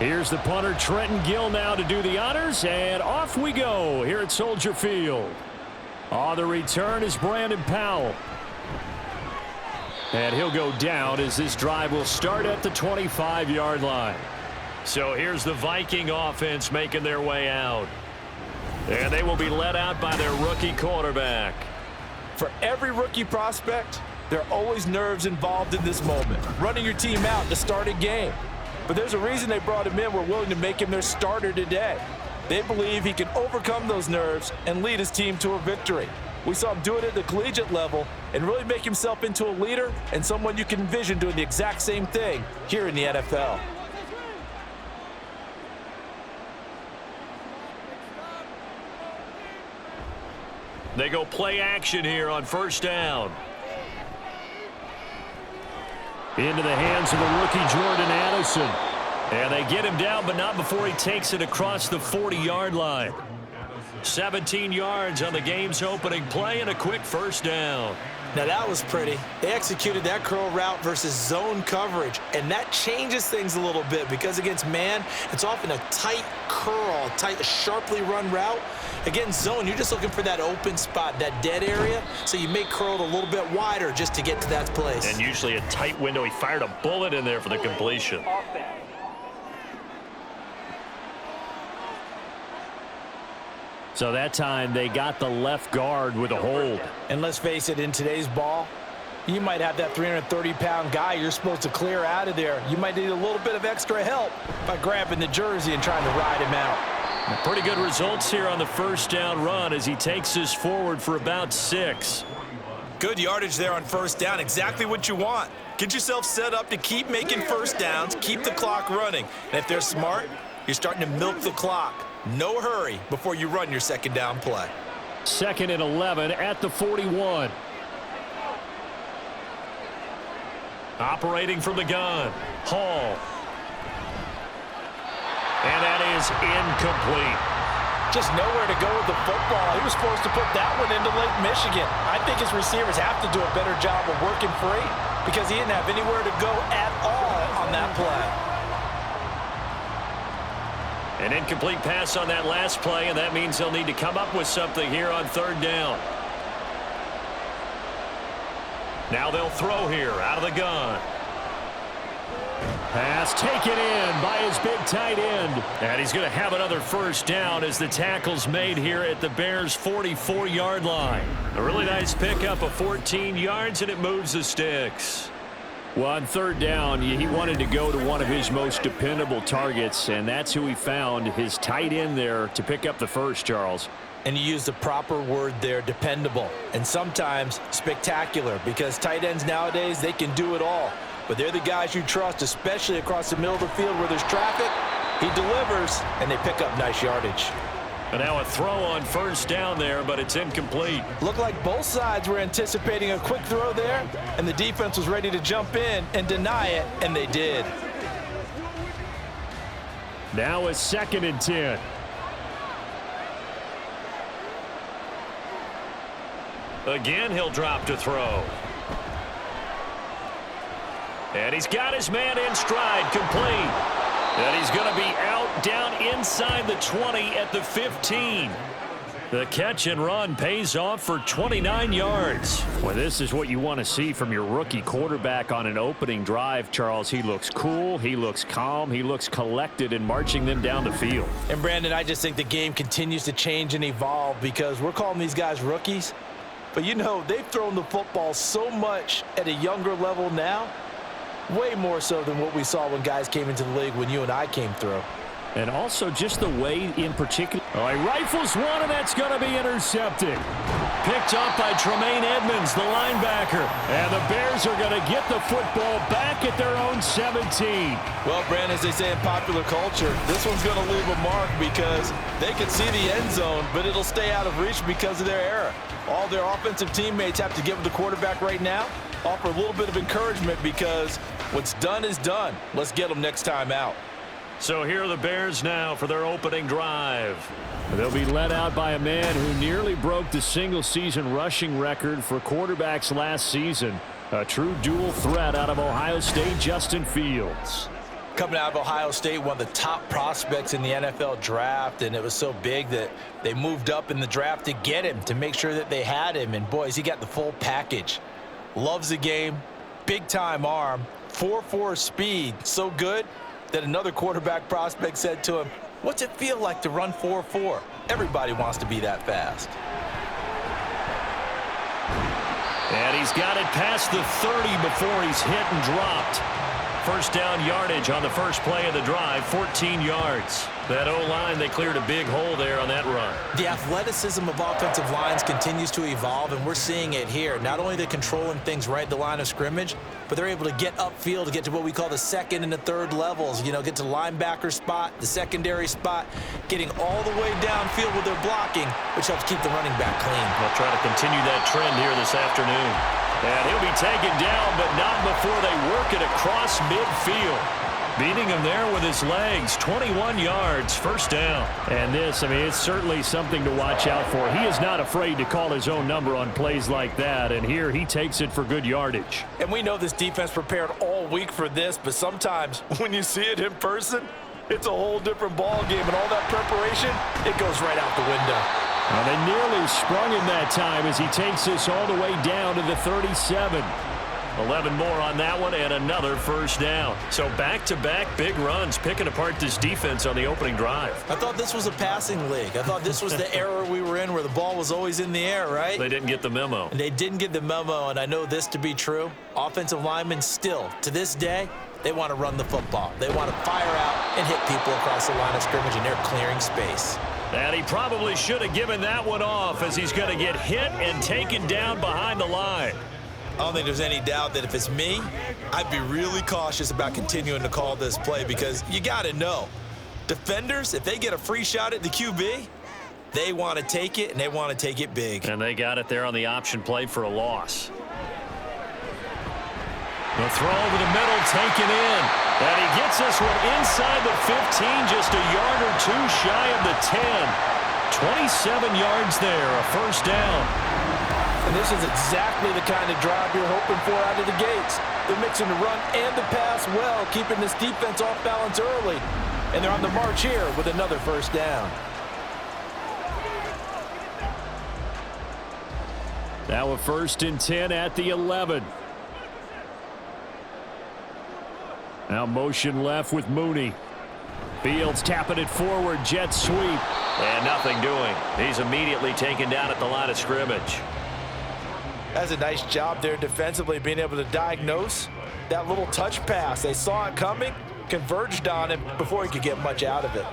Here's the punter, Trenton Gill, now to do the honors, and off we go here at Soldier Field. On the return is Brandon Powell. And he'll go down as this drive will start at the 25-yard line. So here's the Viking offense making their way out. And they will be led out by their rookie quarterback. For every rookie prospect, there are always nerves involved in this moment. Running your team out to start a game. But there's a reason they brought him in. We're willing to make him their starter today. They believe he can overcome those nerves and lead his team to a victory. We saw him do it at the collegiate level and really make himself into a leader and someone you can envision doing the exact same thing here in the NFL. They go play action here on first down. Into the hands of the rookie Jordan Addison. And they get him down, but not before he takes it across the 40-yard line. 17 yards on the game's opening play and a quick first down. Now that was pretty. They executed that curl route versus zone coverage, and that changes things a little bit because against man, it's often a tight curl, tight, sharply run route. Against zone, you're just looking for that open spot, that dead area, so you make curl a little bit wider just to get to that place. And usually a tight window. He fired a bullet in there for the completion. So that time they got the left guard with a hold. And let's face it, in today's ball, you might have that 330-pound guy you're supposed to clear out of there. You might need a little bit of extra help by grabbing the jersey and trying to ride him out. Pretty good results here on the first down run as he takes us forward for about 6. Good yardage there on first down. Exactly what you want. Get yourself set up to keep making first downs, keep the clock running. And if they're smart, you're starting to milk the clock. No hurry before you run your second down play. 2nd and 11 at the 41. Operating from the gun, Hall. And that is incomplete. Just nowhere to go with the football. He was supposed to put that one into Lake Michigan. I think his receivers have to do a better job of working free because he didn't have anywhere to go at all on that play. An incomplete pass on that last play, and that means they'll need to come up with something here on third down. Now they'll throw here out of the gun. Pass taken in by his big tight end. And he's going to have another first down as the tackle's made here at the Bears' 44-yard line. A really nice pickup of 14 yards, and it moves the sticks. Well, on third down, he wanted to go to one of his most dependable targets, and that's who he found, his tight end there, to pick up the first, Charles. And you use the proper word there, dependable, and sometimes spectacular, because tight ends nowadays, they can do it all. But they're the guys you trust, especially across the middle of the field where there's traffic. He delivers, and they pick up nice yardage. And now a throw on first down there, but it's incomplete. Looked like both sides were anticipating a quick throw there, and the defense was ready to jump in and deny it, and they did. Now a 2nd and 10. Again, he'll drop to throw. And he's got his man in stride, complete. And he's going to be out down inside the 20 at the 15. The catch and run pays off for 29 yards. Well, this is what you want to see from your rookie quarterback on an opening drive, Charles. He looks cool, he looks calm, he looks collected in marching them down the field. And, Brandon, I just think the game continues to change and evolve because we're calling these guys rookies. But, you know, they've thrown the football so much at a younger level now. Way more so than what we saw when guys came into the league when you and I came through. And also just the way in particular. Oh, he rifles one, and that's going to be intercepted. Picked up by Tremaine Edmonds, the linebacker. And the Bears are going to get the football back at their own 17. Well, Brandon, as they say in popular culture, this one's going to leave a mark because they can see the end zone, but it'll stay out of reach because of their error. All their offensive teammates have to give the quarterback right now, offer a little bit of encouragement because what's done is done. Let's get them next time out. So here are the Bears now for their opening drive. They'll be led out by a man who nearly broke the single-season rushing record for quarterbacks last season. A true dual threat out of Ohio State, Justin Fields. coming out of Ohio State, one of the top prospects in the NFL draft, and it was so big that they moved up in the draft to get him, to make sure that they had him. And, boys, he got the full package. Loves the game, big-time arm, 4.4 speed, so good that another quarterback prospect said to him, "What's it feel like to run 4.4? Everybody wants to be that fast." And he's got it past the 30 before he's hit and dropped. First down yardage on the first play of the drive, 14 yards. That O-line, they cleared a big hole there on that run. The athleticism of offensive lines continues to evolve, and we're seeing it here. Not only they're controlling things right at the line of scrimmage, but they're able to get upfield to get to what we call the second and the third levels. You know, get to linebacker spot, the secondary spot, getting all the way downfield with their blocking, which helps keep the running back clean. They'll try to continue that trend here this afternoon. And he'll be taken down, but not before they work it across midfield. Beating him there with his legs, 21 yards, first down. And this, I mean, it's certainly something to watch out for. He is not afraid to call his own number on plays like that, and here he takes it for good yardage. And we know this defense prepared all week for this, but sometimes when you see it in person, it's a whole different ball game, and all that preparation, it goes right out the window. Well, they nearly sprung him that time as he takes this all the way down to the 37. 11 more on that one and another first down. So back-to-back big runs, picking apart this defense on the opening drive. I thought this was a passing league. I thought this was the era we were in where the ball was always in the air, right? They didn't get the memo. And they didn't get the memo, and I know this to be true. Offensive linemen still, to this day, they want to run the football. They want to fire out and hit people across the line of scrimmage, and they're clearing space. And he probably should have given that one off as he's going to get hit and taken down behind the line. I don't think there's any doubt that if it's me, I'd be really cautious about continuing to call this play because you got to know, defenders, if they get a free shot at the QB, they want to take it, and they want to take it big. And they got it there on the option play for a loss. The throw over the middle, taken in. And he gets this one inside the 15, just a yard or two shy of the 10. 27 yards there, a first down. And this is exactly the kind of drive you're hoping for out of the gates. They're mixing the run and the pass well, keeping this defense off balance early. And they're on the march here with another first down. Now a 1st and 10 at the 11. Now motion left with Mooney. Fields tapping it forward, jet sweep. And nothing doing. He's immediately taken down at the line of scrimmage. That's a nice job there defensively, being able to diagnose that little touch pass. They saw it coming, converged on him before he could get much out of it.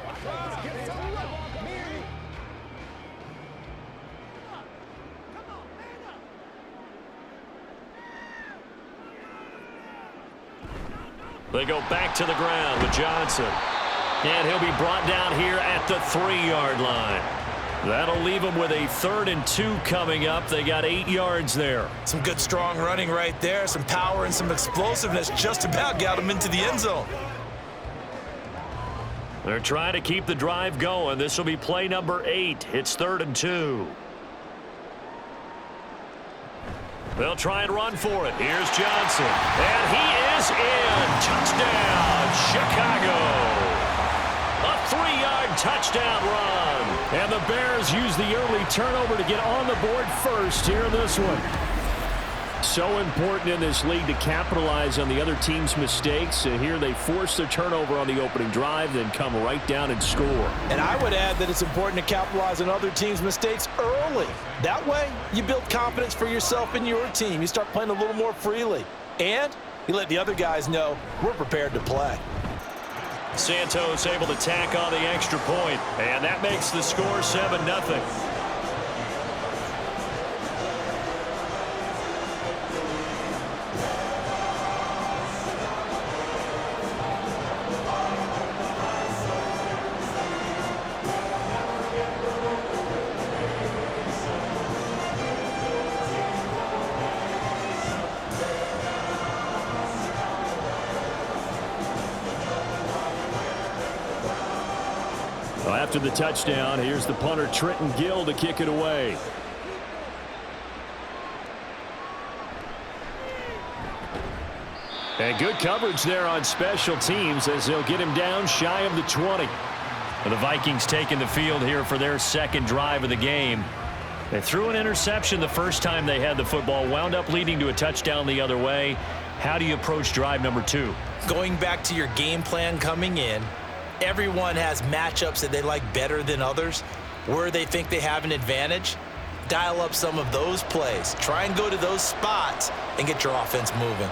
They go back to the ground with Johnson. And he'll be brought down here at the 3-yard line. That'll leave them with a 3rd and 2 coming up. They got 8 yards there. Some good strong running right there. Some power and some explosiveness just about got them into the end zone. They're trying to keep the drive going. This will be play number 8. It's 3rd and 2. They'll try and run for it. Here's Johnson. And he is in. Touchdown, Chicago. A 3-yard touchdown run. And the Bears use the early turnover to get on the board first here in this one. So important in this league to capitalize on the other team's mistakes. And here they force the turnover on the opening drive, then come right down and score. And I would add that it's important to capitalize on other teams' mistakes early. That way, you build confidence for yourself and your team. You start playing a little more freely. And you let the other guys know we're prepared to play. Santos able to tack on the extra point, and that makes the score 7-0. After the touchdown, here's the punter Trenton Gill to kick it away. And good coverage there on special teams as they'll get him down shy of the 20. The Vikings taking the field here for their second drive of the game. They threw an interception the first time they had the football, wound up leading to a touchdown the other way. How do you approach drive number 2? Going back to your game plan coming in, everyone has matchups that they like better than others, where they think they have an advantage. Dial up some of those plays. Try and go to those spots and get your offense moving.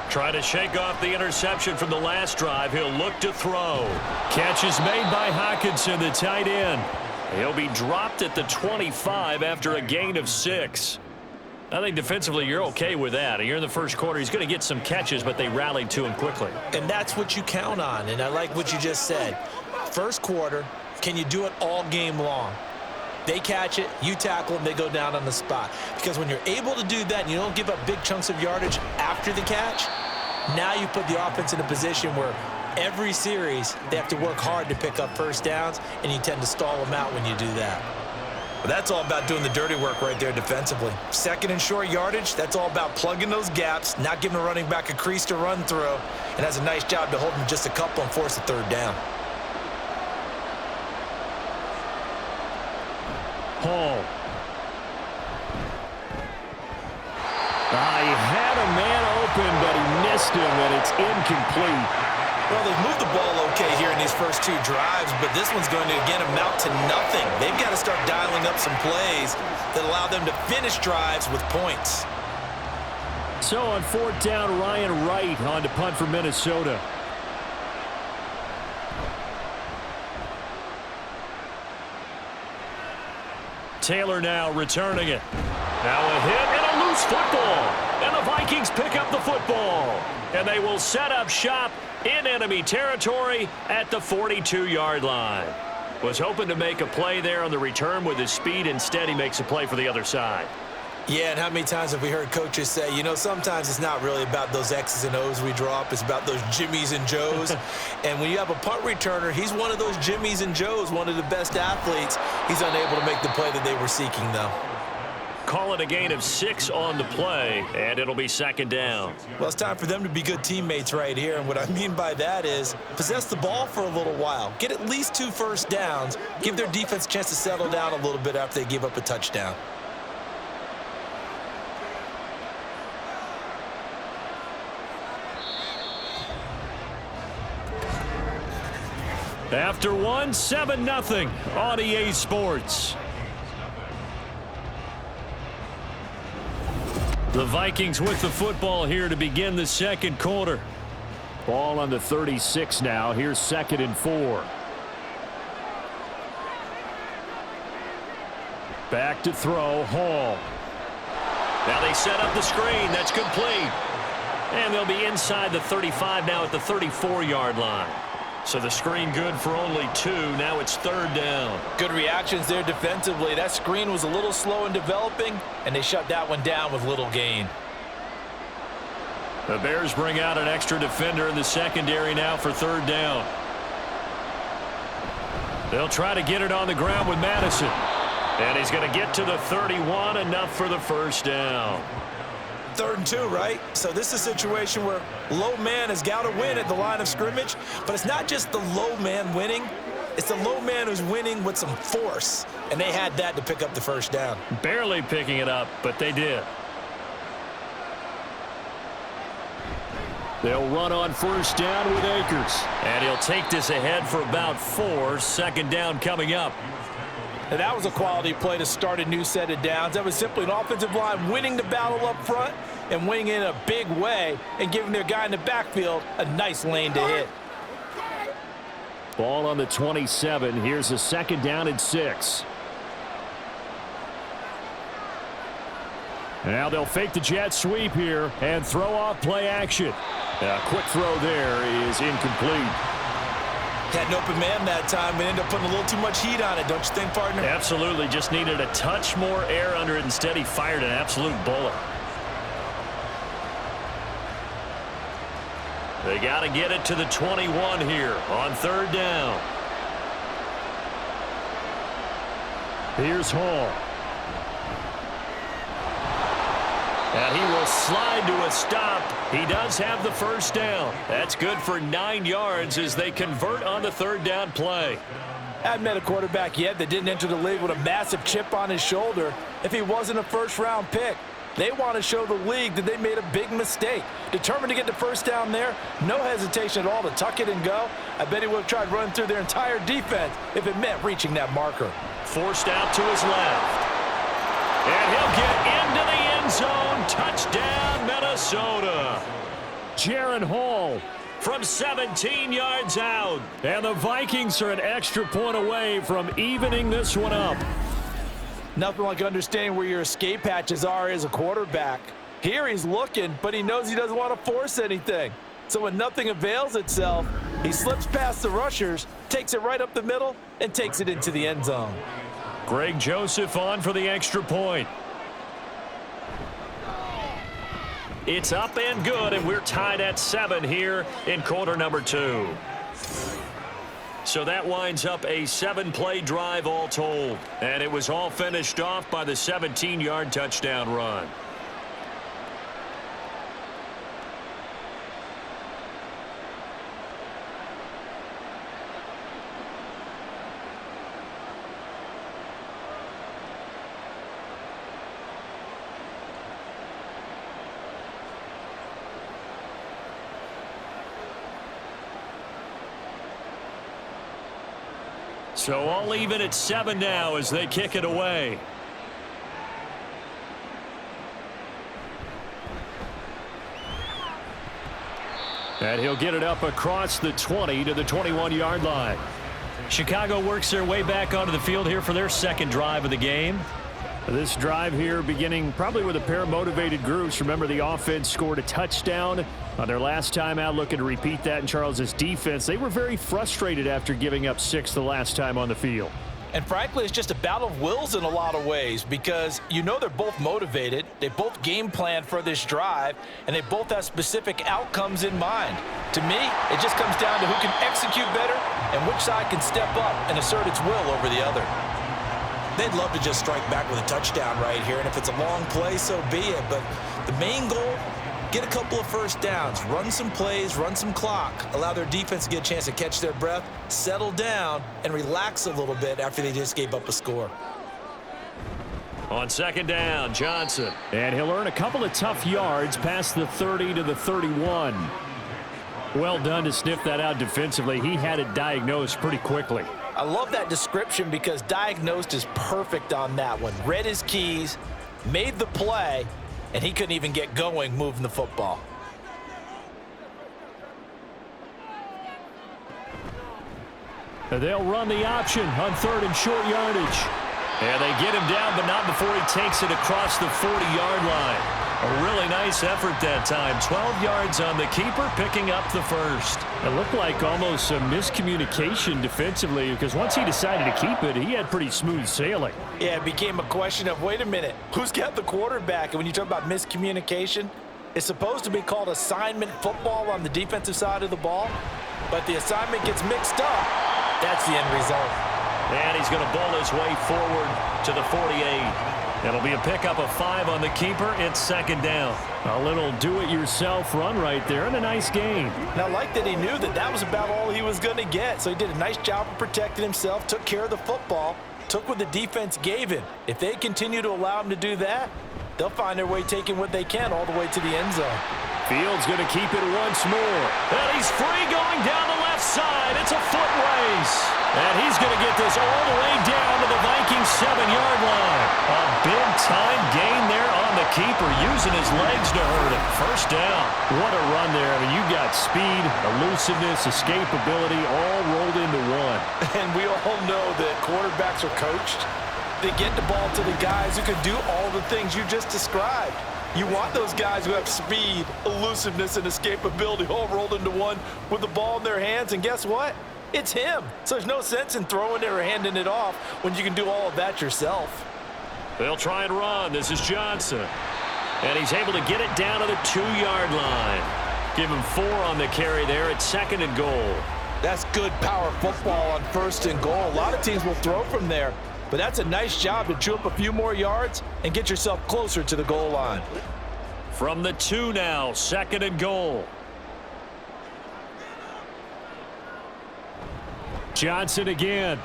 Try to shake off the interception from the last drive. He'll look to throw. Catch is made by Hockenson, the tight end. He'll be dropped at the 25 after a gain of 6. I think defensively you're okay with that. You're in the first quarter. He's going to get some catches, but they rallied to him quickly. And that's what you count on, and I like what you just said. First quarter, can you do it all game long? They catch it, you tackle them, they go down on the spot. Because when you're able to do that and you don't give up big chunks of yardage after the catch, now you put the offense in a position where every series they have to work hard to pick up first downs, and you tend to stall them out when you do that. But that's all about doing the dirty work right there defensively. Second and short yardage, that's all about plugging those gaps, not giving a running back a crease to run through, and has a nice job to hold them just a couple and force a third down. Hall. He had a man open, but he missed him, and it's incomplete. Well, they've moved the ball okay here in these first 2 drives, but this one's going to, again, amount to nothing. They've got to start dialing up some plays that allow them to finish drives with points. So on 4th down, Ryan Wright on to punt for Minnesota. Taylor now returning it. Now a hit and a loose football. And the Vikings pick up the football. And they will set up shop in enemy territory at the 42-yard line. Was hoping to make a play there on the return with his speed. Instead, he makes a play for the other side. Yeah, and how many times have we heard coaches say, you know, sometimes it's not really about those X's and O's we draw up. It's about those Jimmies and Joes. And when you have a punt returner, he's one of those Jimmies and Joes, one of the best athletes. He's unable to make the play that they were seeking, though. Call it a gain of 6 on the play, and it'll be 2nd down. Well, it's time for them to be good teammates right here, and what I mean by that is possess the ball for a little while. Get at least 2 first downs. Give their defense a chance to settle down a little bit after they give up a touchdown. After 1, 7-0 on EA Sports. The Vikings with the football here to begin the second quarter. Ball on the 36 now. Here's 2nd and 4. Back to throw, Hall. Now they set up the screen. That's complete. And they'll be inside the 35 now at the 34-yard line. So the screen good for only 2. Now it's 3rd down. Good reactions there defensively. That screen was a little slow in developing, and they shut that one down with little gain. The Bears bring out an extra defender in the secondary now for 3rd down. They'll try to get it on the ground with Madison. And he's going to get to the 31, enough for the first down. 3rd and 2, right? So this is a situation where low man has got to win at the line of scrimmage, but it's not just the low man winning. It's the low man who's winning with some force, and they had that to pick up the first down. Barely picking it up, but they did. They'll run on 1st down with Akers. And he'll take this ahead for about 4. 2nd down coming up. And that was a quality play to start a new set of downs. That was simply an offensive line winning the battle up front and winning in a big way and giving their guy in the backfield a nice lane to hit. Ball on the 27. Here's a 2nd down and 6. Now they'll fake the jet sweep here and throw off play action. A quick throw there is incomplete. Had an open man that time, but ended up putting a little too much heat on it, don't you think, partner? Absolutely. Just needed a touch more air under it. Instead, he fired an absolute bullet. They got to get it to the 21 here on 3rd down. Here's Hall. And he will slide to a stop. He does have the first down. That's good for 9 yards as they convert on the third down play. I haven't met a quarterback yet that didn't enter the league with a massive chip on his shoulder if he wasn't a first-round pick. They want to show the league that they made a big mistake. Determined to get the first down there, no hesitation at all to tuck it and go. I bet he would have tried running through their entire defense if it meant reaching that marker. Forced out to his left. And he'll get into the end zone. Touchdown, Minnesota. Jaron Hall from 17 yards out. And the Vikings are an extra point away from evening this one up. Nothing like understanding where your escape hatches are as a quarterback. Here he's looking, but he knows he doesn't want to force anything. So when nothing avails itself, he slips past the rushers, takes it right up the middle, and takes it into the end zone. Greg Joseph on for the extra point. It's up and good, and we're tied at 7 here in quarter number 2. So that winds up a 7-play drive all told. And it was all finished off by the 17-yard touchdown run. So all even at 7 now as they kick it away. And he'll get it up across the 20 to the 21-yard line. Chicago works their way back onto the field here for their second drive of the game. This drive here beginning probably with a pair of motivated groups. Remember, the offense scored a touchdown on their last time out, looking to repeat that in Charles's defense. They were very frustrated after giving up 6 the last time on the field. And frankly, it's just a battle of wills in a lot of ways because you know they're both motivated. They both game planned for this drive, and they both have specific outcomes in mind. To me, it just comes down to who can execute better and which side can step up and assert its will over the other. They'd love to just strike back with a touchdown right here, and if it's a long play, so be it. But the main goal, get a couple of first downs, run some plays, run some clock, allow their defense to get a chance to catch their breath, settle down, and relax a little bit after they just gave up a score. On second down, Johnson. And he'll earn a couple of tough yards past the 30 to the 31. Well done to sniff that out defensively. He had it diagnosed pretty quickly. I love that description because diagnosed is perfect on that one. Read his keys, made the play, and he couldn't even get going moving the football. And they'll run the option on third and short yardage. And they get him down, but not before he takes it across the 40-yard line. A really nice effort that time. 12 yards on the keeper, picking up the first. It looked like almost some miscommunication defensively because once he decided to keep it, he had pretty smooth sailing. Yeah, it became a question of, wait a minute, who's got the quarterback? And when you talk about miscommunication, it's supposed to be called assignment football on the defensive side of the ball, but the assignment gets mixed up. That's the end result. And he's going to bowl his way forward to the 48. It'll be a pickup of 5 on the keeper. It's second down. A little do-it-yourself run right there and a nice gain. And I like that he knew that that was about all he was going to get. So he did a nice job of protecting himself, took care of the football, took what the defense gave him. If they continue to allow him to do that, they'll find their way taking what they can all the way to the end zone. Fields going to keep it once more. And he's free going down the left side. It's a foot race. And he's going to get this all the way down to the Vikings 7-yard line. A big-time gain there on the keeper, using his legs to hurt him. First down. What a run there. I mean, you got speed, elusiveness, escapability, all rolled into one. And we all know that quarterbacks are coached. They get the ball to the guys who can do all the things you just described. You want those guys who have speed, elusiveness, and escapability all rolled into one with the ball in their hands. And guess what? It's him. So there's no sense in throwing it or handing it off when you can do all of that yourself. They'll try and run. This is Johnson. And he's able to get it down to the 2-yard line. Give him 4 on the carry there at second and goal. That's good power football on first and goal. A lot of teams will throw from there. But that's a nice job to chew up a few more yards and get yourself closer to the goal line. From the 2 now, 2nd and goal. Johnson again.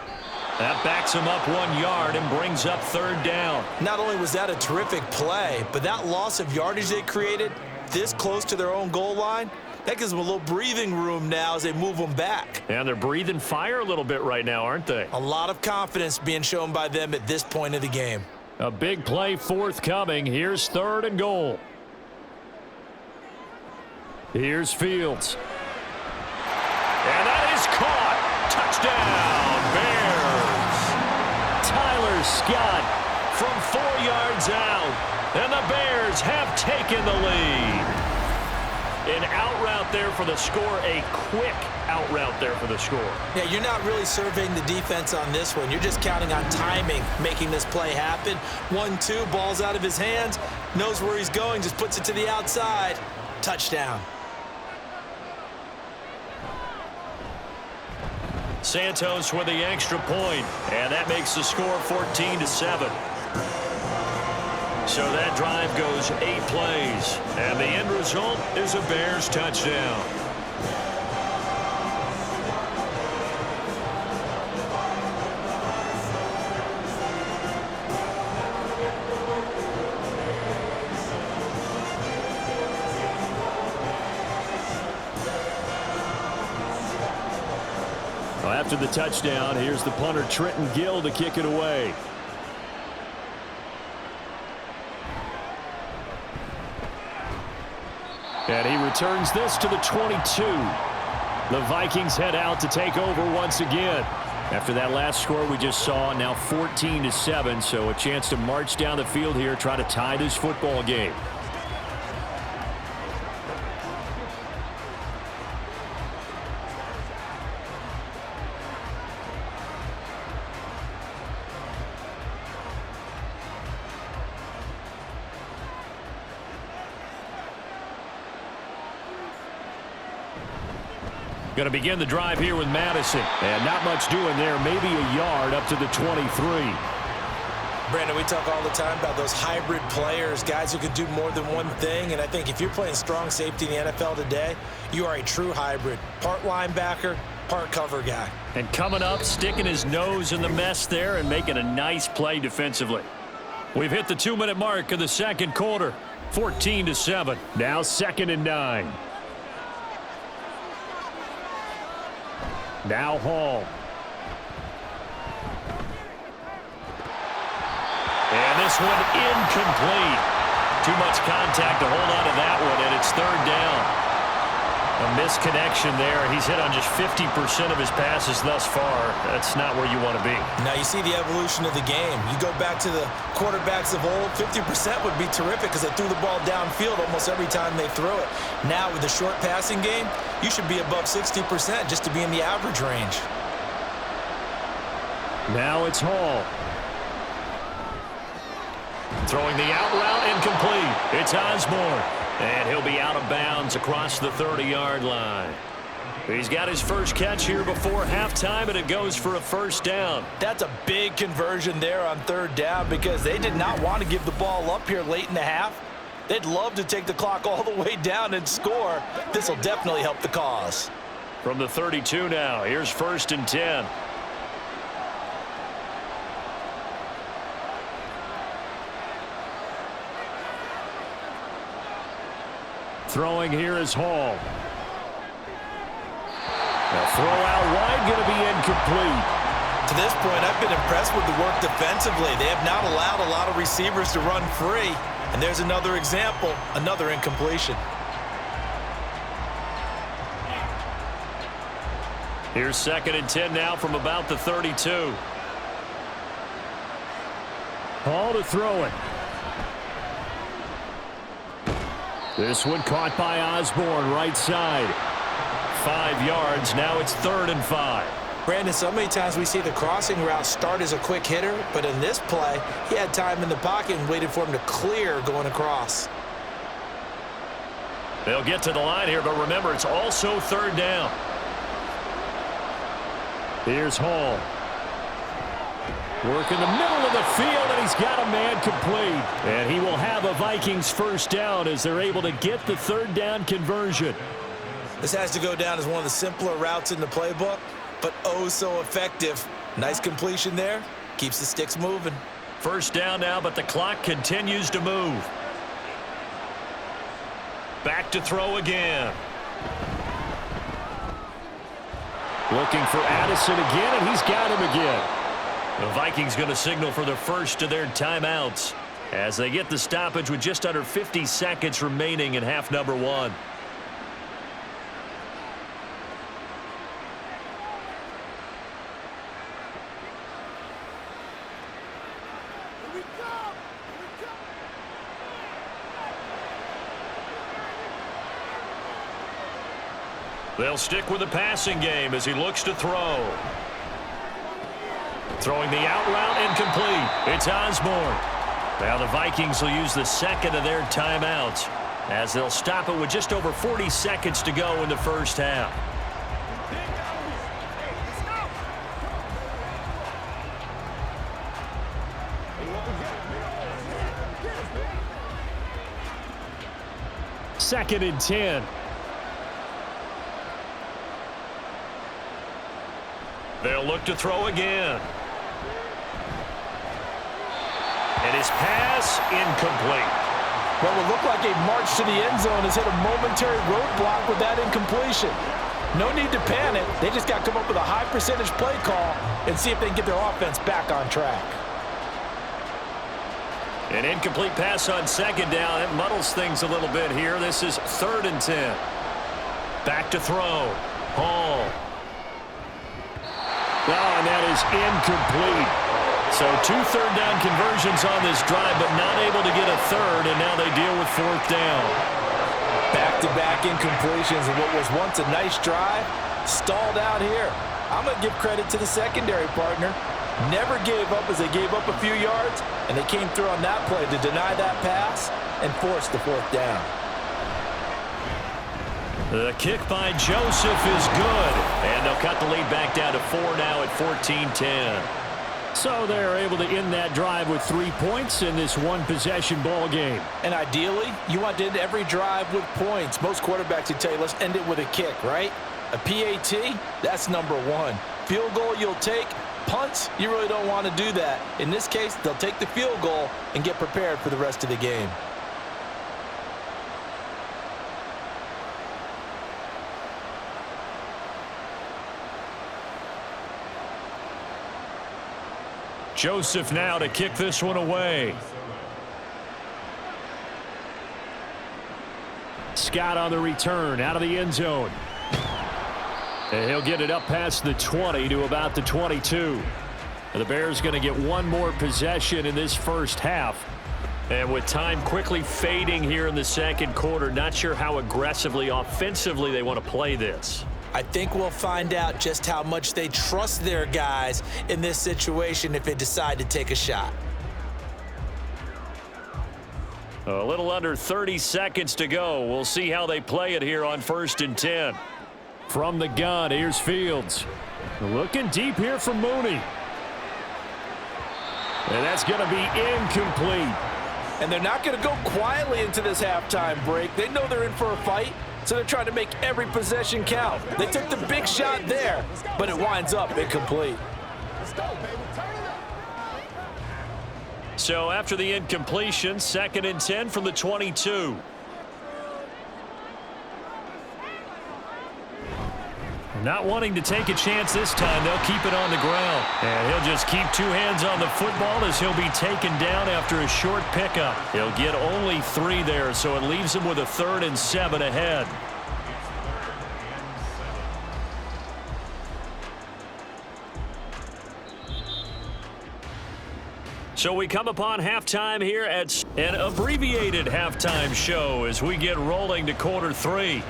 That backs him up 1 yard and brings up 3rd down. Not only was that a terrific play, but that loss of yardage they created this close to their own goal line, that gives them a little breathing room now as they move them back. And they're breathing fire a little bit right now, aren't they? A lot of confidence being shown by them at this point of the game. A big play forthcoming. Here's 3rd and goal. Here's Fields. And that is caught. Touchdown, Bears. Tyler Scott from 4 yards out. And the Bears have taken the lead. An out route there for the score. A quick out route there for the score. Yeah, you're not really surveying the defense on this one. You're just counting on timing, making this play happen. 1-2, ball's out of his hands. Knows where he's going, just puts it to the outside. Touchdown. Santos with the extra point, and that makes the score 14-7. So that drive goes 8 plays, and the end result is a Bears touchdown. Well, after the touchdown, here's the punter Trenton Gill to kick it away. And he returns this to the 22. The Vikings head out to take over once again. After that last score we just saw, now 14-7, so a chance to march down the field here, try to tie this football game. Going to begin the drive here with Madison. And not much doing there. Maybe a yard up to the 23. Brandon, we talk all the time about those hybrid players, guys who could do more than one thing. And I think if you're playing strong safety in the NFL today, you are a true hybrid. Part linebacker, part cover guy. And coming up, sticking his nose in the mess there and making a nice play defensively. We've hit the 2-minute mark of the second quarter. 14-7. Now 2nd and 9. Now Hall. And this one incomplete. Too much contact to hold on to that one, and it's 3rd down. A misconnection there. He's hit on just 50% of his passes thus far. That's not where you want to be. Now you see the evolution of the game. You go back to the quarterbacks of old, 50% would be terrific because they threw the ball downfield almost every time they threw it. Now with the short passing game, you should be above 60% just to be in the average range. Now it's Hall. Throwing the out route incomplete. It's Osborne. And he'll be out of bounds across the 30-yard line. He's got his first catch here before halftime, and it goes for a 1st down. That's a big conversion there on 3rd down because they did not want to give the ball up here late in the half. They'd love to take the clock all the way down and score. This will definitely help the cause. From the 32 now, here's 1st and 10. Throwing here is Hall. The throw out wide going to be incomplete. To this point, I've been impressed with the work defensively. They have not allowed a lot of receivers to run free. And there's another example, another incompletion. Here's 2nd and 10 now from about the 32. Hall to throw it. This one caught by Osborne, right side. 5 yards. Now it's 3rd and 5. Brandon, so many times we see the crossing route start as a quick hitter, but in this play, he had time in the pocket and waited for him to clear going across. They'll get to the line here, but remember, it's also 3rd down. Here's Hall. Working the middle of the field, and he's got a man complete. And he will have a Vikings first down as they're able to get the third down conversion. This has to go down as one of the simpler routes in the playbook, but oh so effective. Nice completion there. Keeps the sticks moving. First down now, but the clock continues to move. Back to throw again. Looking for Addison again, and he's got him again. The Vikings going to signal for the first of their timeouts as they get the stoppage with just under 50 seconds remaining in half number one. They'll stick with the passing game as he looks to throw. Throwing the out route incomplete. It's Osborne. Now the Vikings will use the second of their timeouts as they'll stop it with just over 40 seconds to go in the first half. Second and 10. They'll look to throw again. And his pass incomplete. Well, it looked like a march to the end zone has hit a momentary roadblock with that incompletion. No need to panic. They just got to come up with a high percentage play call and see if they can get their offense back on track. An incomplete pass on second down. It muddles things a little bit here. This is third and 10. Back to throw. Hall. Oh, and that is incomplete. So 2 third down conversions on this drive, but not able to get a third, and now they deal with fourth down. Back-to-back incompletions of what was once a nice drive, stalled out here. I'm going to give credit to the secondary partner. Never gave up as they gave up a few yards, and they came through on that play to deny that pass and force the fourth down. The kick by Joseph is good, and they'll cut the lead back down to 4 now at 14-10. So they're able to end that drive with 3 points in this one-possession ball game. And ideally, you want to end every drive with points. Most quarterbacks would tell you, let's end it with a kick, right? A PAT, that's number 1. Field goal you'll take. Punts, you really don't want to do that. In this case, they'll take the field goal and get prepared for the rest of the game. Joseph now to kick this one away. Scott on the return out of the end zone. And he'll get it up past the 20 to about the 22. And the Bears going to get one more possession in this first half. And with time quickly fading here in the second quarter, not sure how aggressively, offensively they want to play this. I think we'll find out just how much they trust their guys in this situation if they decide to take a shot. A little under 30 seconds to go. We'll see how they play it here on 1st and 10. From the gun, here's Fields. Looking deep here for Mooney. And that's going to be incomplete. And they're not going to go quietly into this halftime break. They know they're in for a fight, so they're trying to make every possession count. They took the big shot there, but it winds up incomplete. So after the incompletion, 2nd and 10 from the 22. Not wanting to take a chance this time, they'll keep it on the ground. And he'll just keep 2 hands on the football as he'll be taken down after a short pickup. He'll get only 3 there, so it leaves him with a 3rd and 7 ahead. So we come upon halftime here at an abbreviated halftime show as we get rolling to quarter 3.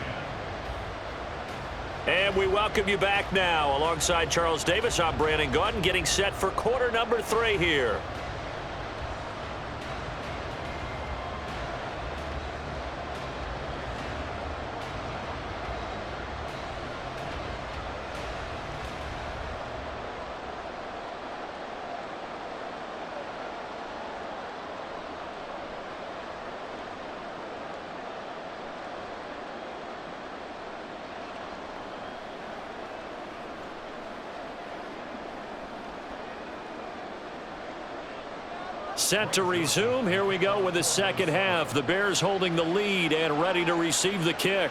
And we welcome you back now. Alongside Charles Davis, I'm Brandon Gaudin, getting set for quarter number 3 here. Set to resume. Here we go with the second half. The Bears holding the lead and ready to receive the kick.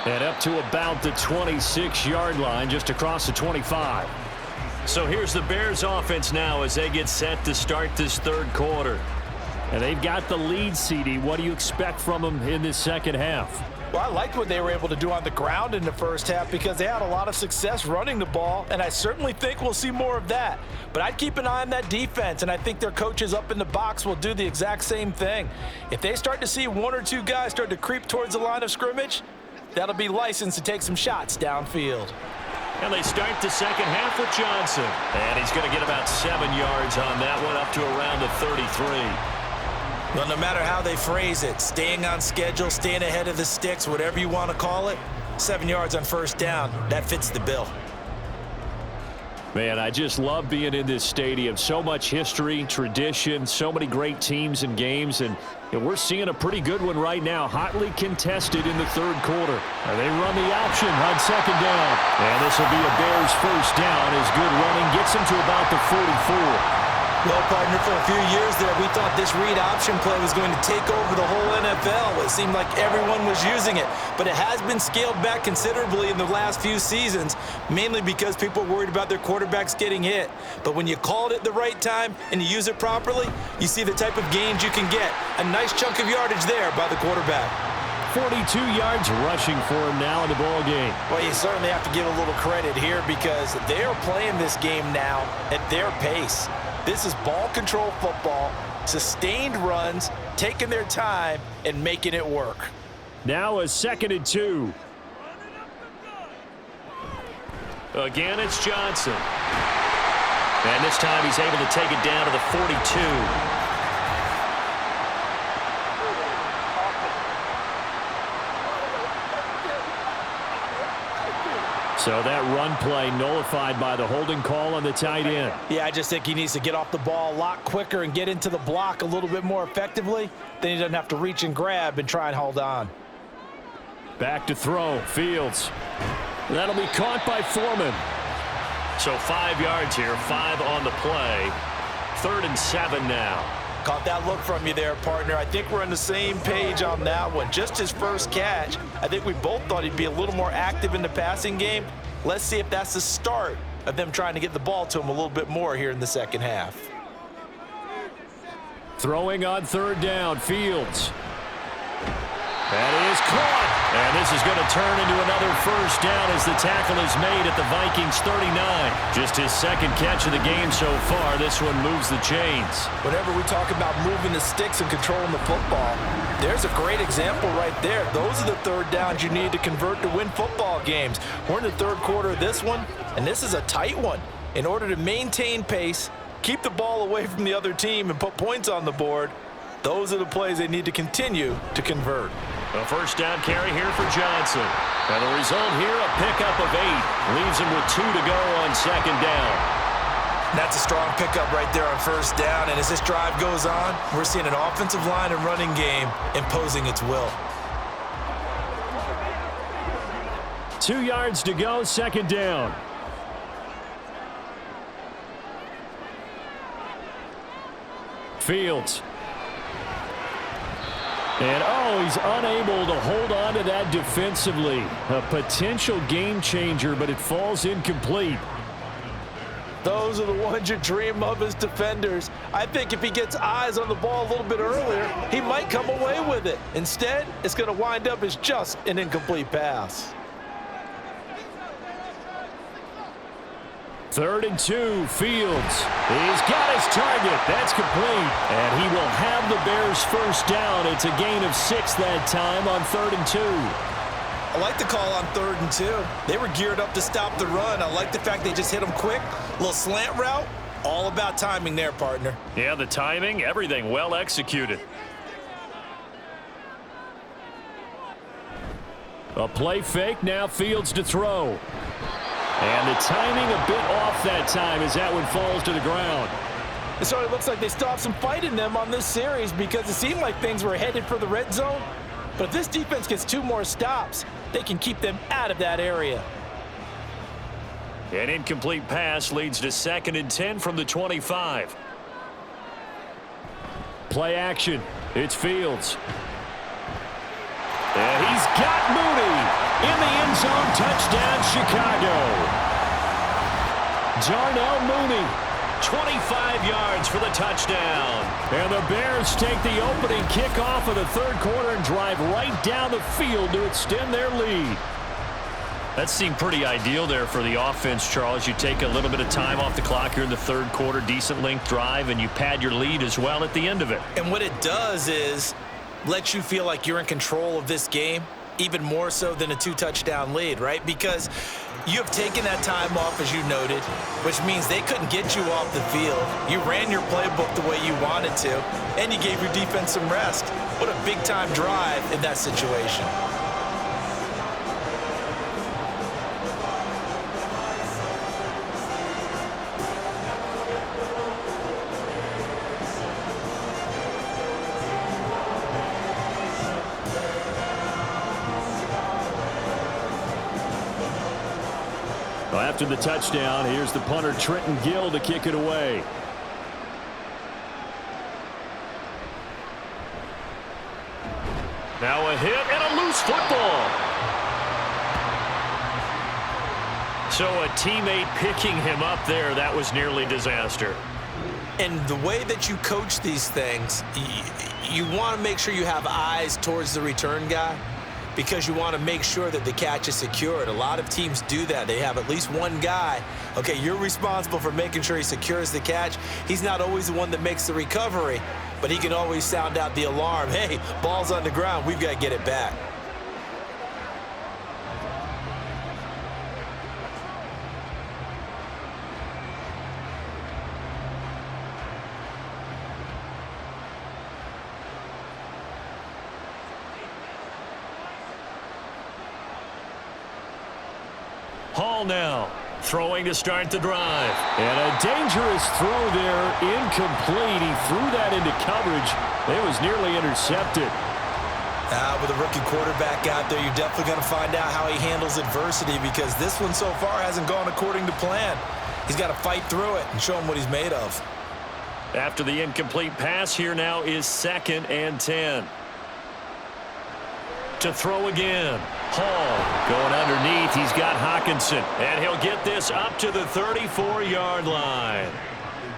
And up to about the 26-yard line, just across the 25. So here's the Bears offense now as they get set to start this third quarter. And they've got the lead, CD. What do you expect from them in this second half? Well, I liked what they were able to do on the ground in the first half because they had a lot of success running the ball, and I certainly think we'll see more of that. But I'd keep an eye on that defense, and I think their coaches up in the box will do the exact same thing. If they start to see one or two guys start to creep towards the line of scrimmage, that'll be licensed to take some shots downfield. And they start the second half with Johnson. And he's going to get about 7 yards on that one, up to around the 33. Well, no matter how they phrase it, staying on schedule, staying ahead of the sticks, whatever you want to call it, 7 yards on first down, that fits the bill. Man, I just love being in this stadium. So much history, tradition, so many great teams and games, and we're seeing a pretty good one right now, hotly contested in the third quarter. And they run the option on second down. And this will be a Bears first down as good running gets them to about the 44. Well, partner, for a few years there, we thought this read option play was going to take over the whole NFL. It seemed like everyone was using it, but it has been scaled back considerably in the last few seasons, mainly because people are worried about their quarterbacks getting hit. But when you call it at the right time and you use it properly, you see the type of gains you can get. A nice chunk of yardage there by the quarterback. 42 yards rushing for him now in the ball game. Well, you certainly have to give a little credit here because they're playing this game now at their pace. This is ball control football, sustained runs, taking their time, and making it work. Now a 2nd and 2. Again, it's Johnson. And this time he's able to take it down to the 42. So that run play nullified by the holding call on the tight end. Yeah, I just think he needs to get off the ball a lot quicker and get into the block a little bit more effectively. Then he doesn't have to reach and grab and try and hold on. Back to throw. Fields. That'll be caught by Foreman. So 5 yards here, 5 on the play. 3rd and 7 now. Caught that look from you there, partner. I think we're on the same page on that one. Just his first catch. I think we both thought he'd be a little more active in the passing game. Let's see if that's the start of them trying to get the ball to him a little bit more here in the second half. Throwing on 3rd down, Fields. That is caught. And this is going to turn into another first down as the tackle is made at the Vikings 39. Just his 2nd catch of the game so far. This one moves the chains. Whenever we talk about moving the sticks and controlling the football, there's a great example right there. Those are the 3rd downs you need to convert to win football games. We're in the 3rd quarter of this one, and this is a tight one. In order to maintain pace, keep the ball away from the other team, and put points on the board, those are the plays they need to continue to convert. A first down carry here for Johnson. And the result here, a pickup of 8. Leaves him with 2 to go on 2nd down. That's a strong pickup right there on first down. And as this drive goes on, we're seeing an offensive line and running game imposing its will. 2 yards to go, 2nd down. Fields. And, he's unable to hold on to that defensively. A potential game changer, but it falls incomplete. Those are the ones you dream of as defenders. I think if he gets eyes on the ball a little bit earlier, he might come away with it. Instead, it's going to wind up as just an incomplete pass. 3rd and 2, Fields. He's got his target. That's complete. And he will have the Bears first down. It's a gain of 6 that time on 3rd and 2. I like the call on 3rd and 2. They were geared up to stop the run. I like the fact they just hit him quick. A little slant route. All about timing there, partner. Yeah, the timing, everything well executed. A play fake, now Fields to throw. And the timing a bit off that time as that one falls to the ground. It sort of looks like they still have some fight in them on this series because it seemed like things were headed for the red zone. But if this defense gets 2 more stops, they can keep them out of that area. An incomplete pass leads to 2nd and 10 from the 25. Play action. It's Fields. And he's got Mooney in the end zone. Touchdown, Chicago. Darnell Mooney, 25 yards for the touchdown. And the Bears take the opening kickoff of the third quarter and drive right down the field to extend their lead. That seemed pretty ideal there for the offense, Charles. You take a little bit of time off the clock here in the third quarter, decent length drive, and you pad your lead as well at the end of it. And what it does is let you feel like you're in control of this game, even more so than a 2-touchdown lead, right? Because you have taken that time off, as you noted, which means they couldn't get you off the field. You ran your playbook the way you wanted to, and you gave your defense some rest. What a big-time drive in that situation. After the touchdown, here's the punter, Trenton Gill, to kick it away. Now a hit and a loose football. So a teammate picking him up there, that was nearly disaster. And the way that you coach these things, you want to make sure you have eyes towards the return guy, because you want to make sure that the catch is secured. A lot of teams do that. They have at least one guy. Okay, you're responsible for making sure he secures the catch. He's not always the one that makes the recovery, but he can always sound out the alarm. Hey, ball's on the ground. We've got to get it back. Hall now, throwing to start the drive. And a dangerous throw there, incomplete. He threw that into coverage. It was nearly intercepted. With a rookie quarterback out there, you're definitely going to find out how he handles adversity, because this one so far hasn't gone according to plan. He's got to fight through it and show him what he's made of. After the incomplete pass, here now is 2nd and 10. To throw again. Hall going underneath. He's got Hawkinson. And he'll get this up to the 34-yard line.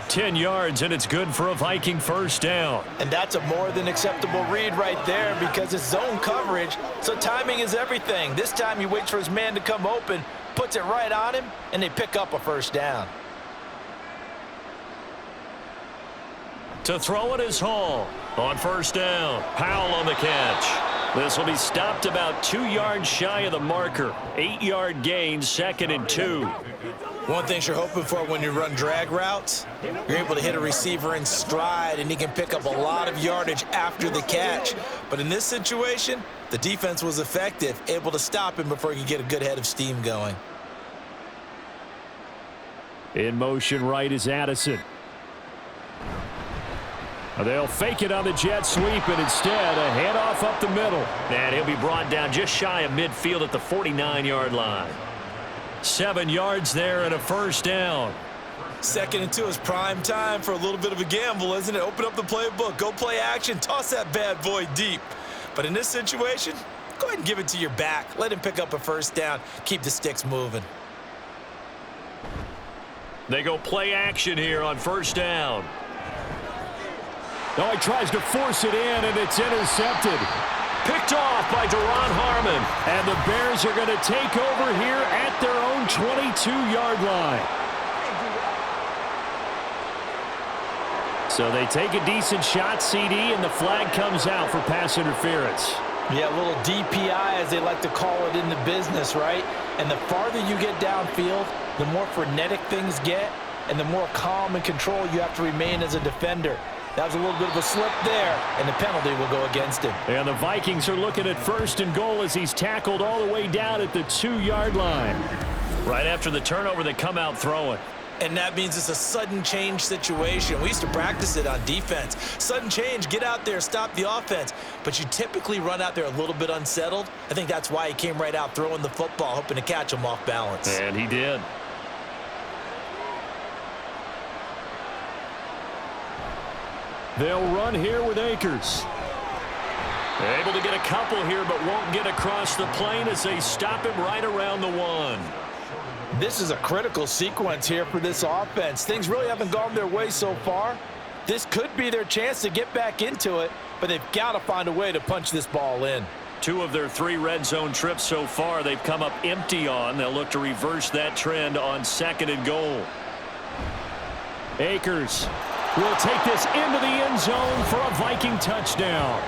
10 yards, and it's good for a Viking first down. And that's a more than acceptable read right there, because it's zone coverage, so timing is everything. This time he waits for his man to come open, puts it right on him, and they pick up a first down. To throw it is Hall. On first down, Powell on the catch. This will be stopped about 2 yards shy of the marker. 8-yard gain, 2nd and 2. One thing you're hoping for when you run drag routes, you're able to hit a receiver in stride, and he can pick up a lot of yardage after the catch. But in this situation, the defense was effective, able to stop him before he could get a good head of steam going. In motion right is Addison. They'll fake it on the jet sweep, and instead a handoff up the middle. And he'll be brought down just shy of midfield at the 49-yard line. 7 yards there and a first down. 2nd and 2 is prime time for a little bit of a gamble, isn't it? Open up the playbook, go play action, toss that bad boy deep. But in this situation, go ahead and give it to your back. Let him pick up a first down. Keep the sticks moving. They go play action here on first down. Oh, he tries to force it in, and it's intercepted. Picked off by Deron Harmon. And the Bears are going to take over here at their own 22-yard line. So they take a decent shot, CD, and the flag comes out for pass interference. Yeah, a little DPI, as they like to call it in the business, right? And the farther you get downfield, the more frenetic things get, and the more calm and control you have to remain as a defender. That was a little bit of a slip there, and the penalty will go against him. And the Vikings are looking at first and goal as he's tackled all the way down at the 2-yard line. Right after the turnover, they come out throwing. And that means it's a sudden change situation. We used to practice it on defense. Sudden change, get out there, stop the offense. But you typically run out there a little bit unsettled. I think that's why he came right out throwing the football, hoping to catch him off balance. And he did. They'll run here with Akers. Able to get a couple here, but won't get across the plane as they stop him right around the 1. This is a critical sequence here for this offense. Things really haven't gone their way so far. This could be their chance to get back into it, but they've got to find a way to punch this ball in. 2 of their 3 red zone trips so far they've come up empty on. They'll look to reverse that trend on 2nd and goal. Akers will take this into the end zone for a Viking touchdown.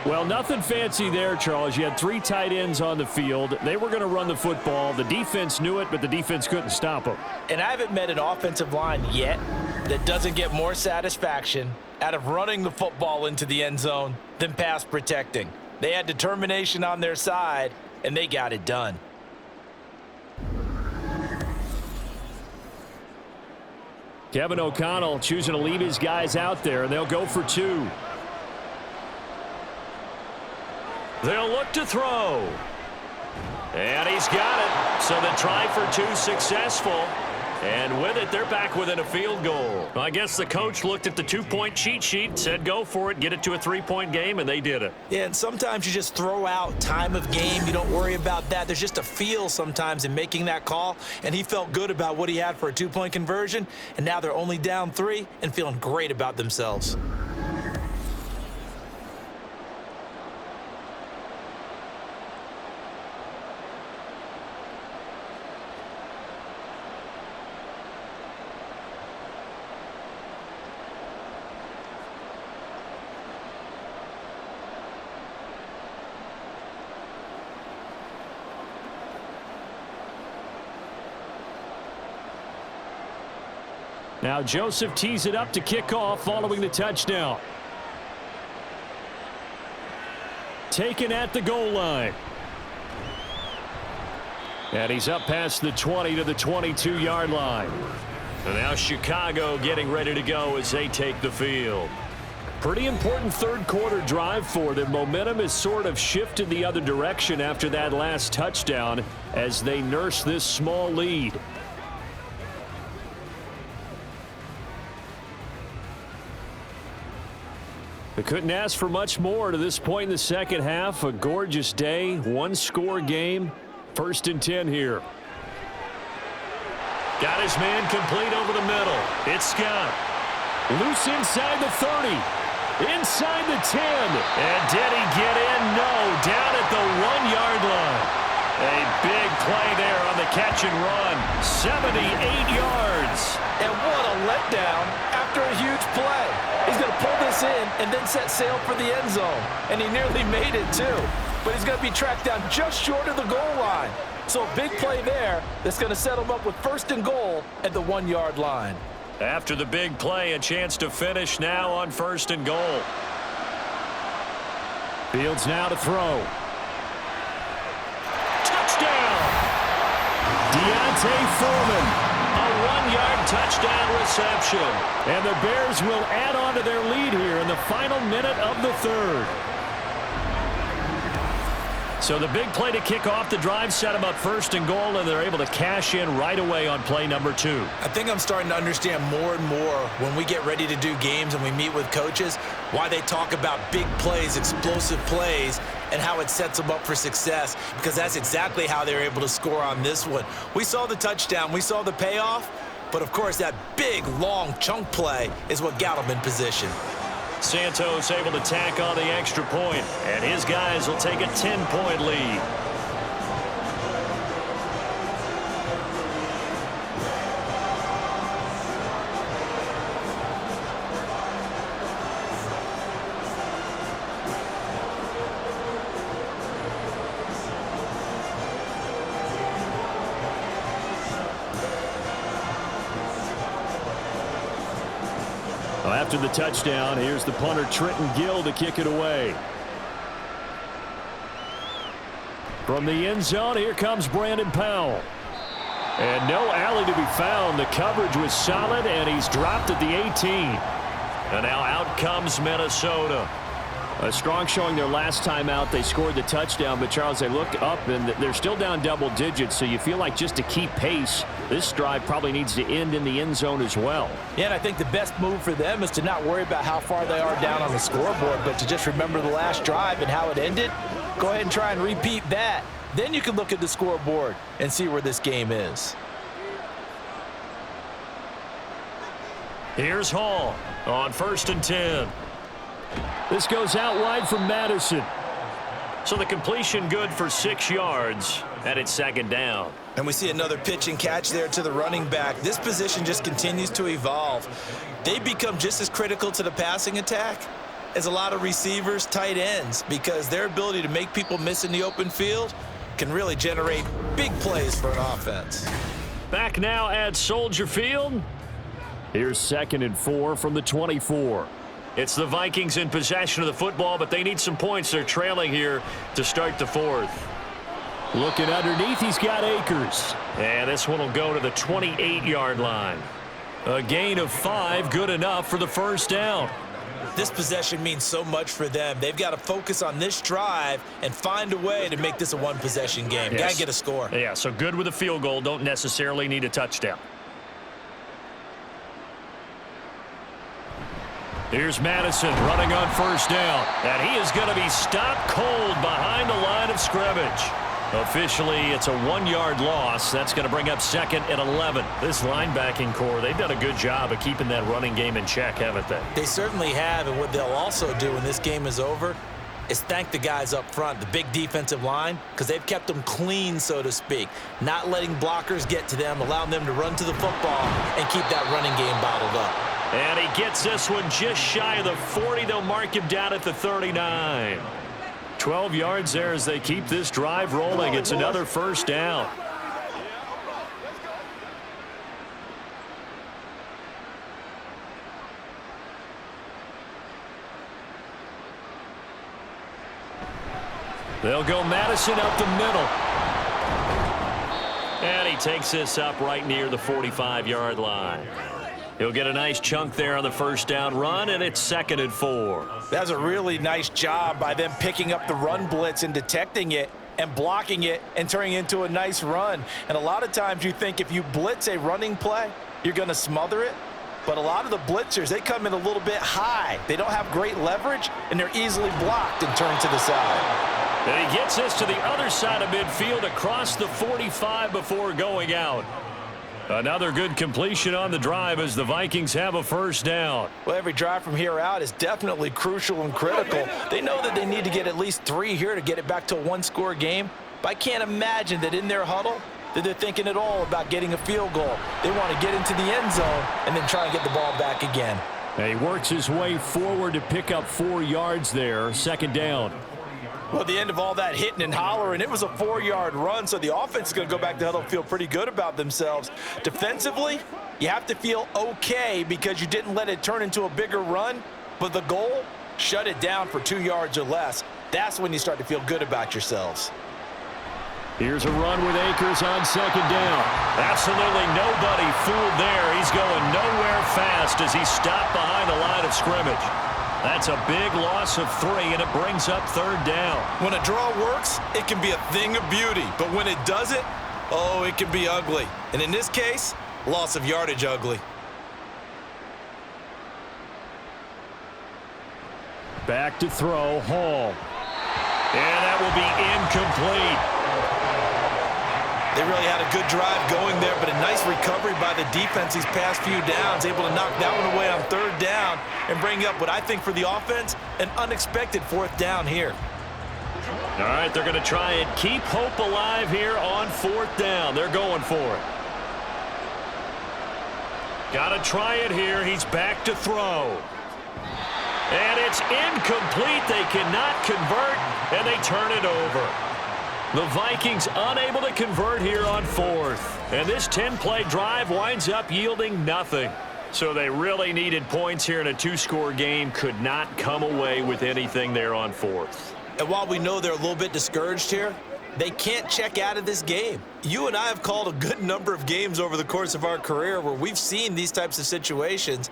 Well, nothing fancy there, Charles. You had 3 tight ends on the field. They were going to run the football. The defense knew it, but the defense couldn't stop them. And I haven't met an offensive line yet that doesn't get more satisfaction out of running the football into the end zone than pass protecting. They had determination on their side, and they got it done. Kevin O'Connell choosing to leave his guys out there, and they'll go for 2. They'll look to throw. And he's got it. So the try for 2 successful. And with it, they're back within a field goal. I guess the coach looked at the 2-point cheat sheet, said go for it, get it to a 3-point game, and they did it. Yeah, and sometimes you just throw out time of game. You don't worry about that. There's just a feel sometimes in making that call, and he felt good about what he had for a 2-point conversion, and now they're only down 3 and feeling great about themselves. Now Joseph tees it up to kick off following the touchdown. Taken at the goal line. And he's up past the 20 to the 22-yard line. And now Chicago getting ready to go as they take the field. Pretty important third-quarter drive for them. Momentum has sort of shifted the other direction after that last touchdown as they nurse this small lead. They couldn't ask for much more to this point in the second half. A gorgeous day, 1-score game. 1st and 10 here. Got his man complete over the middle. It's Scott. Loose inside the 30. Inside the 10. And did he get in? No. Down at the 1-yard line. A big play there on the catch and run. 78 yards. And what a letdown after a huge play. He's going to pull this in and then set sail for the end zone. And he nearly made it, too. But he's going to be tracked down just short of the goal line. So a big play there that's going to set him up with 1st and goal at the 1-yard line. After the big play, a chance to finish now on 1st and goal. Fields now to throw. Touchdown! Deontay Foreman. A 1-yard touchdown reception. And the Bears will add on to their lead here in the final minute of the 3rd. So the big play to kick off the drive set them up 1st and goal, and they're able to cash in right away on play number 2. I think I'm starting to understand more and more when we get ready to do games and we meet with coaches why they talk about big plays, explosive plays, and how it sets them up for success, because that's exactly how they're able to score on this one. We saw the touchdown. We saw the payoff. But, of course, that big, long chunk play is what got them in position. Santos able to tack on the extra point, and his guys will take a 10-point lead. After the touchdown, here's the punter Trenton Gill to kick it away. From the end zone, here comes Brandon Powell. And no alley to be found. The coverage was solid, and he's dropped at the 18. And now out comes Minnesota. A strong showing their last time out. They scored the touchdown, but Charles, they look up and they're still down double digits, so you feel like just to keep pace, this drive probably needs to end in the end zone as well. Yeah, and I think the best move for them is to not worry about how far they are down on the scoreboard, but to just remember the last drive and how it ended. Go ahead and try and repeat that. Then you can look at the scoreboard and see where this game is. Here's Hall on 1st and 10. This goes out wide from Madison. So the completion good for 6 yards, and it's 2nd down. And we see another pitch and catch there to the running back. This position just continues to evolve. They become just as critical to the passing attack as a lot of receivers, tight ends, because their ability to make people miss in the open field can really generate big plays for an offense. Back now at Soldier Field. Here's 2nd and 4 from the 24. It's the Vikings in possession of the football, but they need some points. They're trailing here to start the 4th. Looking underneath, he's got Akers. And this one will go to the 28-yard line. A gain of 5, good enough for the 1st down. This possession means so much for them. They've got to focus on this drive and find a way to make this a one-possession game. Yes. Got to get a score. Yeah, so good with a field goal. Don't necessarily need a touchdown. Here's Madison running on 1st down. And he is going to be stopped cold behind the line of scrimmage. Officially, it's a 1-yard loss. That's going to bring up 2nd and 11. This linebacking core, they've done a good job of keeping that running game in check, haven't they? They certainly have, and what they'll also do when this game is over is thank the guys up front, the big defensive line, because they've kept them clean, so to speak, not letting blockers get to them, allowing them to run to the football and keep that running game bottled up. And he gets this one just shy of the 40. They'll mark him down at the 39. 12 yards there as they keep this drive rolling. It's another 1st down. They'll go Madison up the middle. And he takes this up right near the 45-yard line. He'll get a nice chunk there on the 1st down run, and it's 2nd and 4. That's a really nice job by them picking up the run blitz and detecting it and blocking it and turning it into a nice run. And a lot of times you think if you blitz a running play, you're going to smother it. But a lot of the blitzers, they come in a little bit high. They don't have great leverage, and they're easily blocked and turned to the side. And he gets this to the other side of midfield across the 45 before going out. Another good completion on the drive as the Vikings have a 1st down. Well, every drive from here out is definitely crucial and critical. They know that they need to get at least 3 here to get it back to a 1-score game. But I can't imagine that in their huddle that they're thinking at all about getting a field goal. They want to get into the end zone and then try and get the ball back again. And he works his way forward to pick up 4 yards there. 2nd down. Well, at the end of all that hitting and hollering, it was a 4-yard run, so the offense is going to go back to huddle and feel pretty good about themselves. Defensively, you have to feel okay because you didn't let it turn into a bigger run, but the goal, shut it down for 2 yards or less. That's when you start to feel good about yourselves. Here's a run with Akers on 2nd down. Absolutely nobody fooled there. He's going nowhere fast as he's stopped behind the line of scrimmage. That's a big loss of 3, and it brings up 3rd down. When a draw works, it can be a thing of beauty. But when it doesn't, oh, it can be ugly. And in this case, loss of yardage ugly. Back to throw, Hall. And that will be incomplete. They really had a good drive going there, but a nice recovery by the defense these past few downs, able to knock that one away on 3rd down and bring up what I think for the offense, an unexpected 4th down here. All right, they're going to try and keep hope alive here on 4th down. They're going for it. Got to try it here. He's back to throw. And it's incomplete. They cannot convert, and they turn it over. The Vikings unable to convert here on 4th. And this 10-play drive winds up yielding nothing. So they really needed points here in a 2-score game. Could not come away with anything there on 4th. And while we know they're a little bit discouraged here, They can't check out of this game. You and I have called a good number of games over the course of our career where we've seen these types of situations.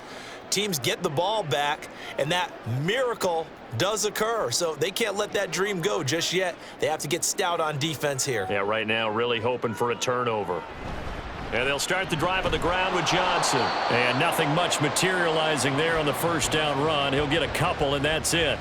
Teams get the ball back, and that miracle does occur. So they can't let that dream go just yet. They have to get stout on defense here. Yeah, right now really hoping for a turnover. And they'll start the drive on the ground with Johnson. And nothing much materializing there on the first down run. He'll get a couple, and that's it.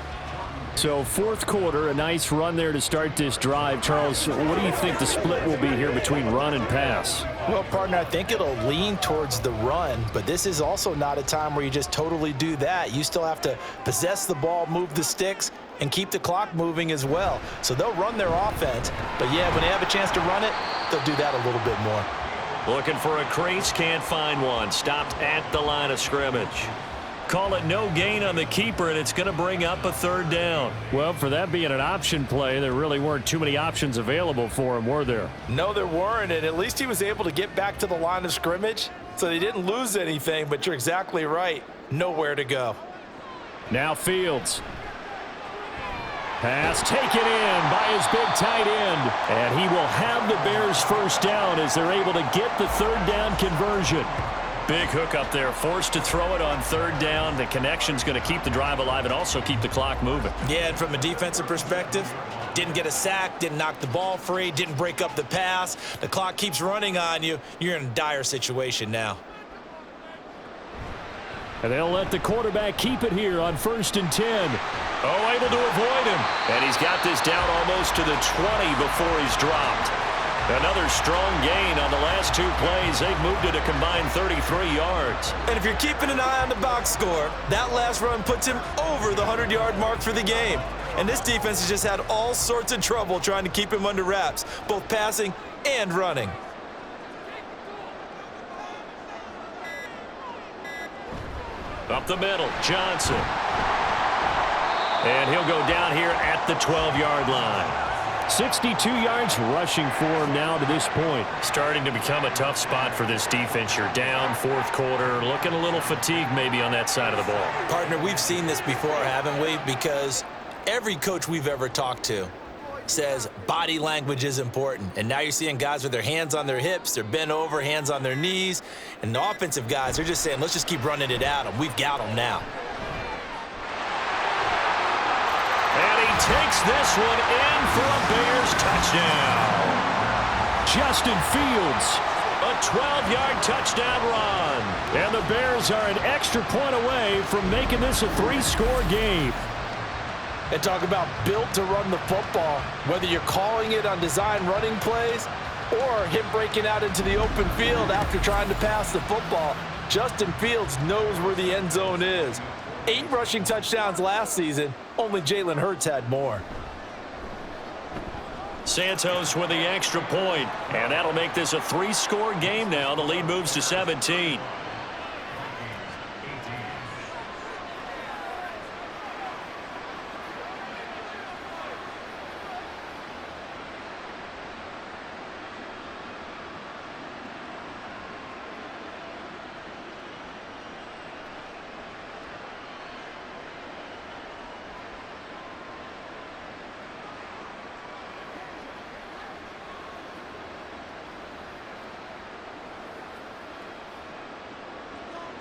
So fourth quarter, a nice run there to start this drive. Charles, what do you think the split will be here between run and pass? Well, partner, I think it'll lean towards the run, but this is also not a time where you just totally do that. You still have to possess the ball, move the sticks, and keep the clock moving as well. So they'll run their offense, but yeah, when they have a chance to run it, they'll do that a little bit more. Looking for a crease, can't find one. Stopped at the line of scrimmage. Call it no gain on the keeper, and it's going to bring up a third down. Well, for that being an option play, there really weren't too many options available for him, were there? No, there weren't, and at least he was able to get back to the line of scrimmage, so they didn't lose anything, but you're exactly right. Nowhere to go. Now Fields. Pass taken in by his big tight end, and he will have the Bears first down as they're able to get the third down conversion. Big hook up there, forced to throw it on third down. The connection's going to keep the drive alive and also keep the clock moving. Yeah, and from a defensive perspective, didn't get a sack, didn't knock the ball free, didn't break up the pass. The clock keeps running on you. You're in a dire situation now. And they'll let the quarterback keep it here on 1st and 10. Oh, able to avoid him. And he's got this down almost to the 20 before he's dropped. Another strong gain on the last two plays. They've moved it a combined 33 yards. And if you're keeping an eye on the box score, that last run puts him over the 100-yard mark for the game. And this defense has just had all sorts of trouble trying to keep him under wraps, both passing and running. Up the middle, Johnson. And he'll go down here at the 12-yard line. 62 yards rushing for him now to this point. Starting to become a tough spot for this defense. You're down fourth quarter, looking a little fatigued maybe on that side of the ball. Partner, we've seen this before, haven't we? Because every coach we've ever talked to says body language is important. And now you're seeing guys with their hands on their hips, they're bent over, hands on their knees. And the offensive guys are just saying, let's just keep running it at them. We've got them now. And he takes this one in for a Bears touchdown. Justin Fields, a 12-yard touchdown run. And the Bears are an extra point away from making this a 3-score game. And talk about built to run the football, whether you're calling it on design running plays or him breaking out into the open field after trying to pass the football. Justin Fields knows where the end zone is. 8 rushing touchdowns last season. Only Jalen Hurts had more. Santos with the extra point, and that'll make this a 3-score game now. The lead moves to 17.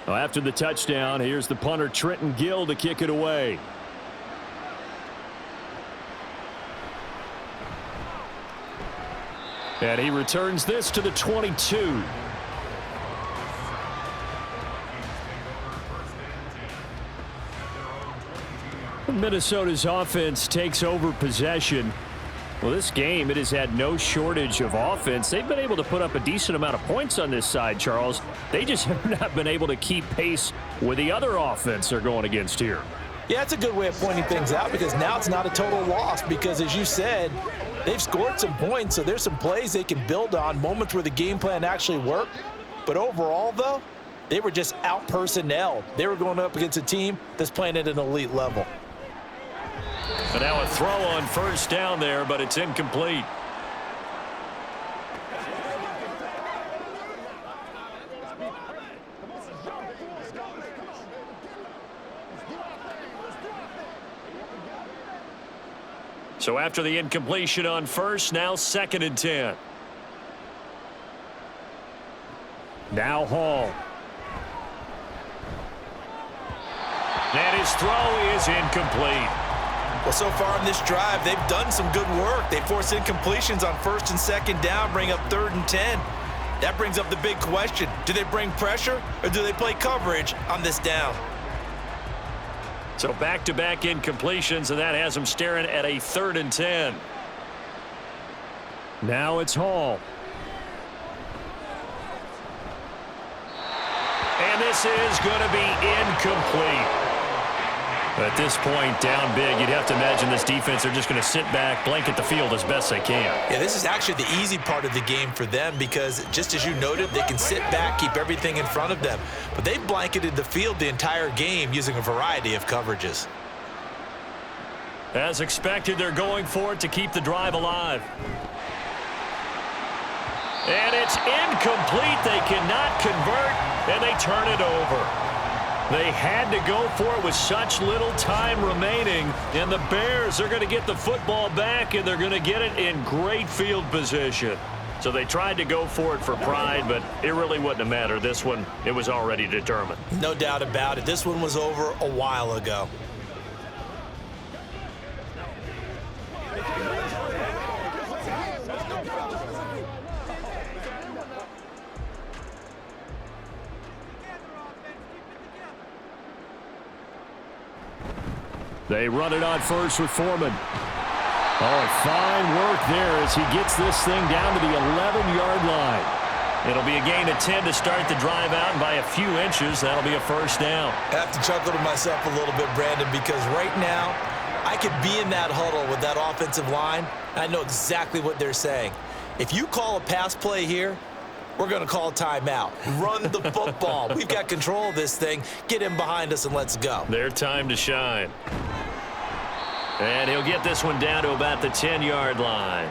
Well, after the touchdown, here's the punter Trenton Gill to kick it away. And he returns this to the 22. Minnesota's offense takes over possession. Well, this game, it has had no shortage of offense. They've been able to put up a decent amount of points on this side, Charles. They just have not been able to keep pace with the other offense they're going against here. Yeah, it's a good way of pointing things out because now it's not a total loss because, as you said, they've scored some points, so there's some plays they can build on, moments where the game plan actually worked. But overall, though, they were just out-personnelled. They were going up against a team that's playing at an elite level. And now a throw on first down there, but it's incomplete. So after the incompletion on first, now 2nd and 10. Now Hall. And his throw is incomplete. Well, so far in this drive, they've done some good work. They force incompletions on 1st and 2nd down, bring up 3rd and 10. That brings up the big question. Do they bring pressure or do they play coverage on this down? So back-to-back incompletions, and that has them staring at a 3rd and 10. Now it's Hall. And this is going to be incomplete. At this point, down big, you'd have to imagine this defense, they're just going to sit back, blanket the field as best they can. Yeah, this is actually the easy part of the game for them because, just as you noted, they can sit back, keep everything in front of them. But they've blanketed the field the entire game using a variety of coverages. As expected, they're going for it to keep the drive alive. And it's incomplete. They cannot convert, and they turn it over. They had to go for it with such little time remaining, and the Bears are going to get the football back, and they're going to get it in great field position. So they tried to go for it for pride, but it really wouldn't have mattered. This one, it was already determined. No doubt about it. This one was over a while ago. They run it on first with Foreman. Oh, fine work there as he gets this thing down to the 11-yard line. It'll be a gain of 10 to start the drive out, and by a few inches, that'll be a first down. I have to chuckle to myself a little bit, Brandon, because right now, I could be in that huddle with that offensive line, and I know exactly what they're saying. If you call a pass play here, we're going to call a timeout. Run the football. We've got control of this thing. Get him behind us and let's go. Their time to shine. And he'll get this one down to about the 10-yard line.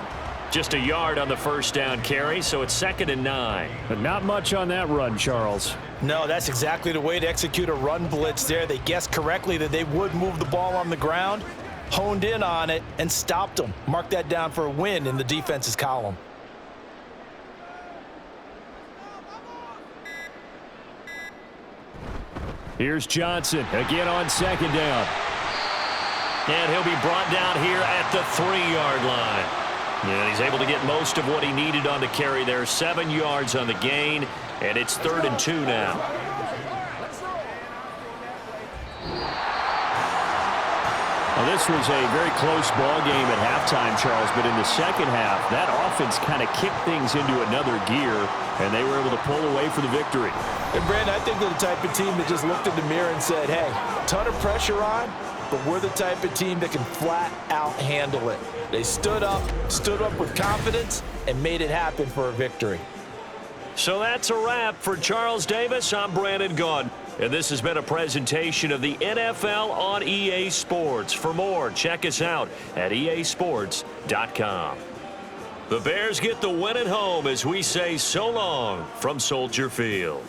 Just a yard on the first down carry, so it's 2nd and 9. But not much on that run, Charles. No, that's exactly the way to execute a run blitz there. They guessed correctly that they would move the ball on the ground, honed in on it, and stopped them. Mark that down for a win in the defense's column. Here's Johnson again on 2nd down. And he'll be brought down here at the 3-yard line. And he's able to get most of what he needed on the carry there. 7 yards on the gain, and it's 3rd and 2 now. Well, this was a very close ball game at halftime, Charles, but in the second half, that offense kind of kicked things into another gear, and they were able to pull away for the victory. And, Brandon, I think they're the type of team that just looked in the mirror and said, hey, ton of pressure on, but we're the type of team that can flat out handle it. They stood up with confidence, and made it happen for a victory. So that's a wrap for Charles Davis. I'm Brandon Gaudin, and this has been a presentation of the NFL on EA Sports. For more, check us out at easports.com. The Bears get the win at home as we say so long from Soldier Field.